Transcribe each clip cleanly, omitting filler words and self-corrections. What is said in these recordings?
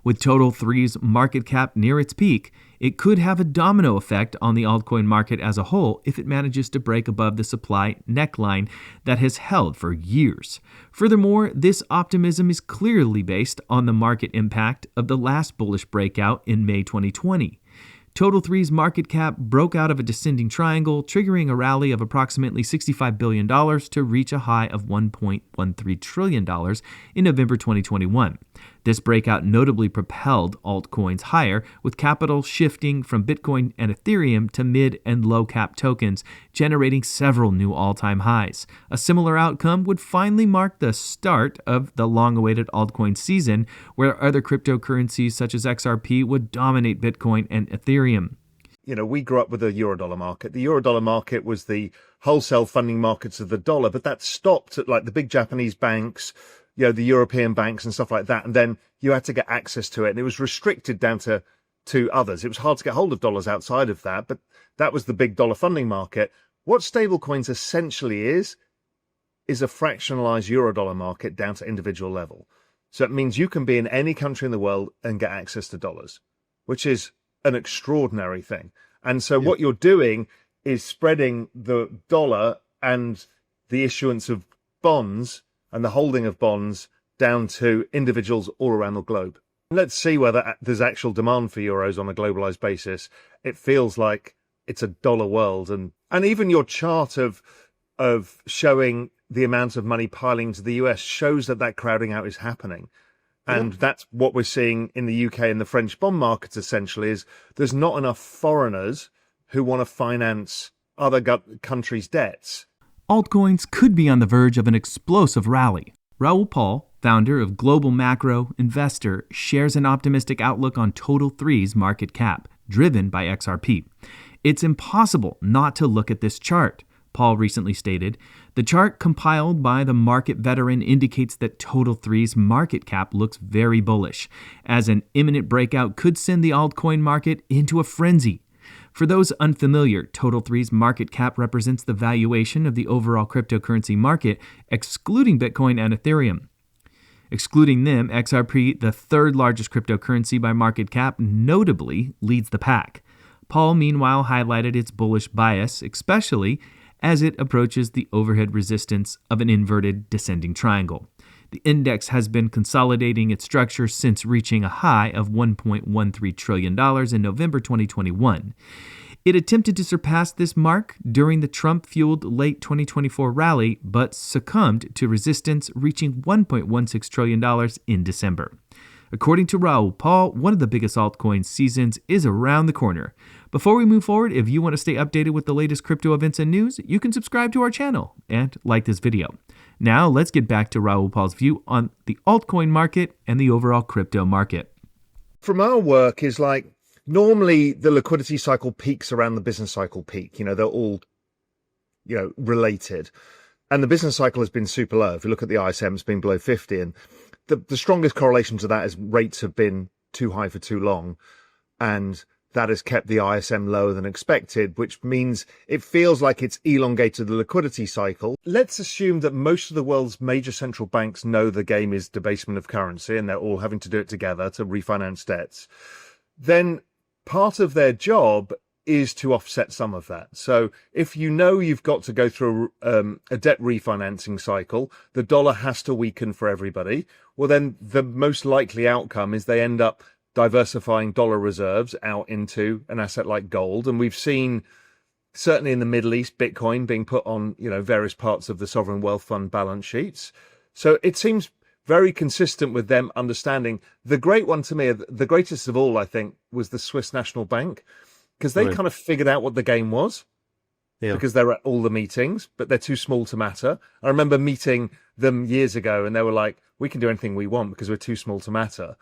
With Total 3's market cap near its peak, it could have a domino effect on the altcoin market as a whole if it manages to break above the supply neckline that has held for years. Furthermore, this optimism is clearly based on the market impact of the last bullish breakout in May 2020. Total 3's market cap broke out of a descending triangle, triggering a rally of approximately $65 billion to reach a high of $1.13 trillion in November 2021. This breakout notably propelled altcoins higher, with capital shifting from Bitcoin and Ethereum to mid and low cap tokens, generating several new all-time highs. A similar outcome would finally mark the start of the long-awaited altcoin season, where other cryptocurrencies such as XRP would dominate Bitcoin and Ethereum. You know, we grew up with the Eurodollar market. The Eurodollar market was the wholesale funding markets of the dollar, but that stopped at like the big Japanese banks, you know, the European banks and stuff like that. And then you had to get access to it, and it was restricted down to others. It was hard to get hold of dollars outside of that, but that was the big dollar funding market. What stablecoins essentially is a fractionalized Eurodollar market down to individual level. So it means you can be in any country in the world and get access to dollars, which is an extraordinary thing. And so what you're doing is spreading the dollar and the issuance of bonds and the holding of bonds down to individuals all around the globe. Let's see whether there's actual demand for euros on a globalized basis. It feels like it's a dollar world. And even your chart of showing the amount of money piling into the US shows that crowding out is happening. And that's what we're seeing in the UK and the French bond markets, essentially, is there's not enough foreigners who want to finance other countries' debts. Altcoins could be on the verge of an explosive rally. Raoul Pal, founder of Global Macro Investor, shares an optimistic outlook on Total 3's market cap, driven by XRP. It's impossible not to look at this chart, Paul recently stated. The chart compiled by the market veteran indicates that Total 3's market cap looks very bullish, as an imminent breakout could send the altcoin market into a frenzy. For those unfamiliar, Total 3's market cap represents the valuation of the overall cryptocurrency market, excluding Bitcoin and Ethereum. Excluding them, XRP, the third largest cryptocurrency by market cap, notably leads the pack. Paul, meanwhile, highlighted its bullish bias, especially as it approaches the overhead resistance of an inverted descending triangle. The index has been consolidating its structure since reaching a high of $1.13 trillion in November 2021. It attempted to surpass this mark during the Trump-fueled late 2024 rally, but succumbed to resistance, reaching $1.16 trillion in December. According to Raoul Pal, one of the biggest altcoin seasons is around the corner. Before we move forward, if you want to stay updated with the latest crypto events and news, you can subscribe to our channel and like this video. Now, let's get back to Raoul Pal's view on the altcoin market and the overall crypto market. From our work is like, normally the liquidity cycle peaks around the business cycle peak. You know, they're all, related. And the business cycle has been super low. If you look at the ISM, it's been below 50. And the strongest correlation to that is rates have been too high for too long. And that has kept the ISM lower than expected, which means it feels like it's elongated the liquidity cycle. Let's assume that most of the world's major central banks know the game is debasement of currency and they're all having to do it together to refinance debts. Then part of their job is to offset some of that. So if you know you've got to go through a debt refinancing cycle, the dollar has to weaken for everybody. Well, then the most likely outcome is they end up diversifying dollar reserves out into an asset like gold. And we've seen, certainly in the Middle East, Bitcoin being put on, various parts of the sovereign wealth fund balance sheets. So it seems very consistent with them understanding. The great one to me, the greatest of all, I think, was the Swiss National Bank, because they kind of figured out what the game was. Yeah. Because they're at all the meetings, but they're too small to matter. I remember meeting them years ago and they were like, we can do anything we want because we're too small to matter.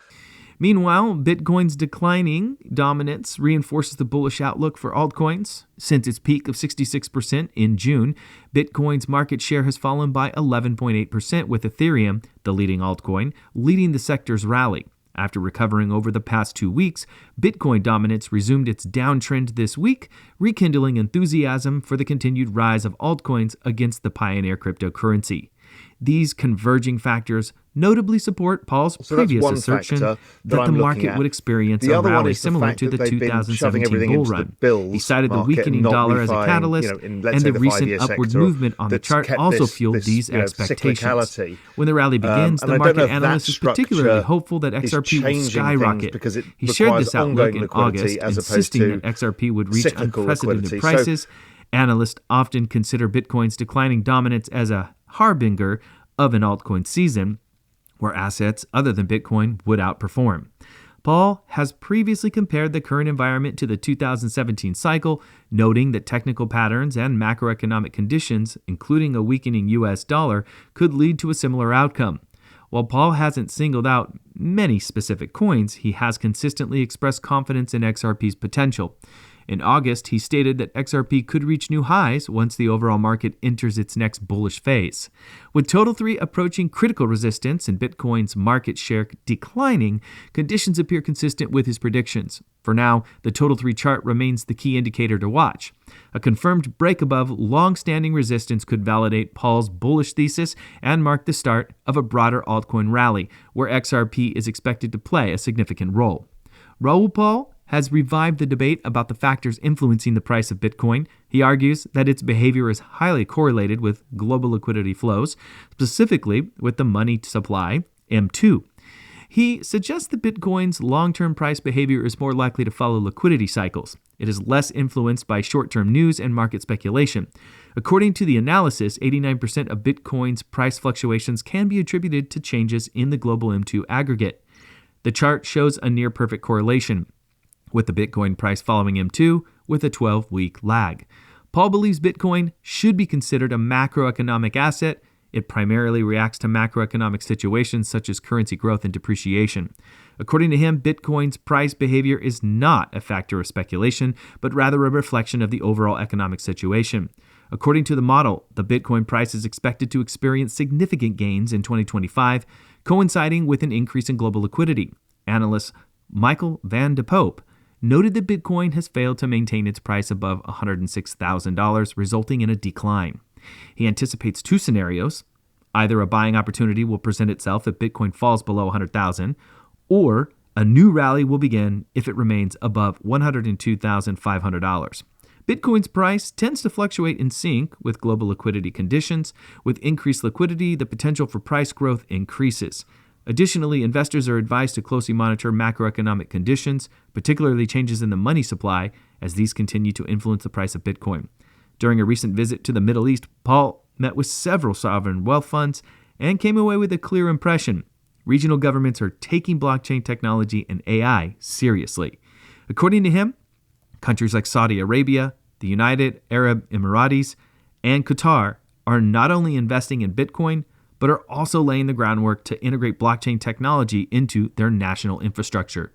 Meanwhile, Bitcoin's declining dominance reinforces the bullish outlook for altcoins. Since its peak of 66% in June, Bitcoin's market share has fallen by 11.8%, with Ethereum, the leading altcoin, leading the sector's rally. After recovering over the past 2 weeks, Bitcoin dominance resumed its downtrend this week, rekindling enthusiasm for the continued rise of altcoins against the pioneer cryptocurrency. These converging factors notably support Paul's So that's previous one assertion factor that I'm the looking market at. would experience The a other one rally is the similar fact to that the they've been shoving 2017 everything bull into the run. bills He cited the market and weakening not dollar as a refining, catalyst, in, let's and say, the the recent 5-year upward sector movement on the that's chart kept also this, fueled these expectations. cyclicality. When the rally begins, And the I don't know market if that analyst is particularly structure hopeful that is XRP will changing things skyrocket. because it He shared requires this outlook ongoing in liquidity August, as opposed insisting to that XRP would reach cyclical unprecedented liquidity. prices. Analysts often consider Bitcoin's declining dominance as a harbinger of an altcoin season where assets other than Bitcoin would outperform. Paul has previously compared the current environment to the 2017 cycle, noting that technical patterns and macroeconomic conditions, including a weakening US dollar, could lead to a similar outcome. While Paul hasn't singled out many specific coins, he has consistently expressed confidence in XRP's potential. In August, he stated that XRP could reach new highs once the overall market enters its next bullish phase. With Total 3 approaching critical resistance and Bitcoin's market share declining, conditions appear consistent with his predictions. For now, the Total 3 chart remains the key indicator to watch. A confirmed break above long-standing resistance could validate Paul's bullish thesis and mark the start of a broader altcoin rally, where XRP is expected to play a significant role. Raoul Pal has revived the debate about the factors influencing the price of Bitcoin. He argues that its behavior is highly correlated with global liquidity flows, specifically with the money supply, M2. He suggests that Bitcoin's long-term price behavior is more likely to follow liquidity cycles. It is less influenced by short-term news and market speculation. According to the analysis, 89% of Bitcoin's price fluctuations can be attributed to changes in the global M2 aggregate. The chart shows a near-perfect correlation, with the Bitcoin price following M2 with a 12-week lag. Paul believes Bitcoin should be considered a macroeconomic asset. It primarily reacts to macroeconomic situations such as currency growth and depreciation. According to him, Bitcoin's price behavior is not a factor of speculation, but rather a reflection of the overall economic situation. According to the model, the Bitcoin price is expected to experience significant gains in 2025, coinciding with an increase in global liquidity. Analyst Michael Van de Pope noted that Bitcoin has failed to maintain its price above $106,000, resulting in a decline. He anticipates two scenarios. Either a buying opportunity will present itself if Bitcoin falls below $100,000, or a new rally will begin if it remains above $102,500. Bitcoin's price tends to fluctuate in sync with global liquidity conditions. With increased liquidity, the potential for price growth increases. Additionally, investors are advised to closely monitor macroeconomic conditions, particularly changes in the money supply, as these continue to influence the price of Bitcoin. During a recent visit to the Middle East, Paul met with several sovereign wealth funds and came away with a clear impression. Regional governments are taking blockchain technology and AI seriously. According to him, countries like Saudi Arabia, the United Arab Emirates, and Qatar are not only investing in Bitcoin, but are also laying the groundwork to integrate blockchain technology into their national infrastructure.